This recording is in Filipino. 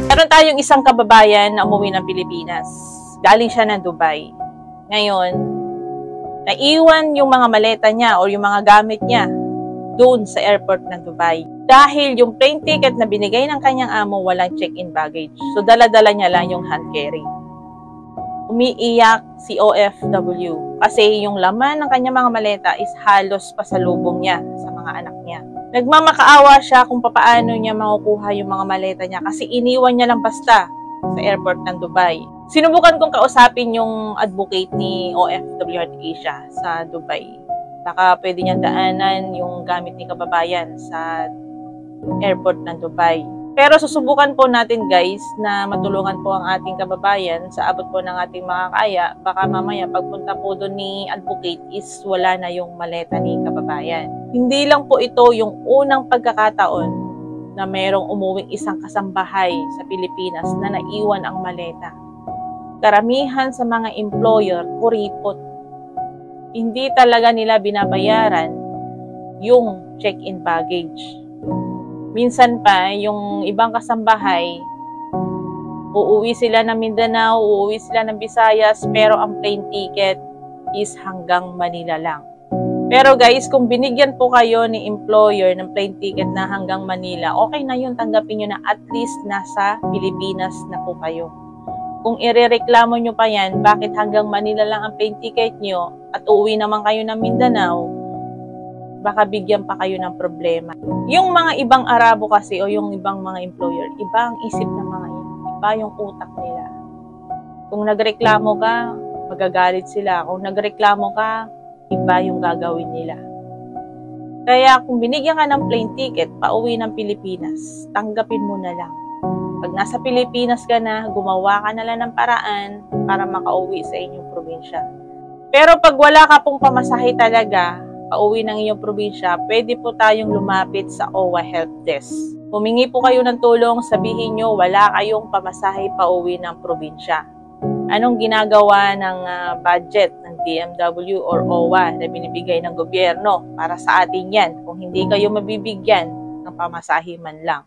Meron tayong isang kababayan na umuwi ng Pilipinas. Galing siya ng Dubai. Ngayon, naiwan yung mga maleta niya o yung mga gamit niya doon sa airport ng Dubai. Dahil yung plane ticket na binigay ng kanyang amo, walang check-in baggage. So, dala-dala niya lang yung hand carry. Umiiyak si OFW kasi yung laman ng kanyang mga maleta is halos pasalubong niya sa mga anak niya. Nagmamakaawa siya kung paano niya makukuha yung mga maleta niya kasi iniwan niya lang basta sa airport ng Dubai. Sinubukan kong kausapin yung advocate ni OFW Heart Asia sa Dubai. Baka pwede niyang daanan yung gamit ni kababayan sa airport ng Dubai. Pero susubukan po natin guys na matulungan po ang ating kababayan sa abot po ng ating makakaya. Baka mamaya pagpunta po doon ni advocate is wala na yung maleta ni kababayan. Hindi lang po ito yung unang pagkakataon na mayroong umuwing isang kasambahay sa Pilipinas na naiwan ang maleta. Karamihan sa mga employer, kuripot. Hindi talaga nila binabayaran yung check-in baggage. Minsan pa, yung ibang kasambahay, uuwi sila ng Mindanao, uuwi sila ng Visayas, pero ang plane ticket is hanggang Manila lang. Pero guys, kung binigyan po kayo ni employer ng plane ticket na hanggang Manila, okay na yun, tanggapin nyo na at least nasa Pilipinas na po kayo. Kung irereklamo nyo pa yan, bakit hanggang Manila lang ang plane ticket nyo at uuwi naman kayo ng Mindanao, baka bigyan pa kayo ng problema. Yung mga ibang Arabo kasi o yung ibang mga employer, iba ang isip ng mga yun. Iba yung utak nila. Kung nagreklamo ka, magagalit sila. Kung nagreklamo ka, iba yung gagawin nila. Kaya kung binigyan ka ng plane ticket, pauwi ng Pilipinas, tanggapin mo na lang. Pag nasa Pilipinas ka na, gumawa ka na lang ng paraan para makauwi sa inyong probinsya. Pero pag wala ka pong pamasahe talaga, pauwi ng inyong probinsya, pwede po tayong lumapit sa OWA Help Desk. Humingi po kayo ng tulong, sabihin nyo wala kayong pamasahe pauwi ng probinsya. Anong ginagawa ng budget ng DMW or OWA na binibigay ng gobyerno para sa atin yan kung hindi kayo mabibigyan ng pamasahe man lang?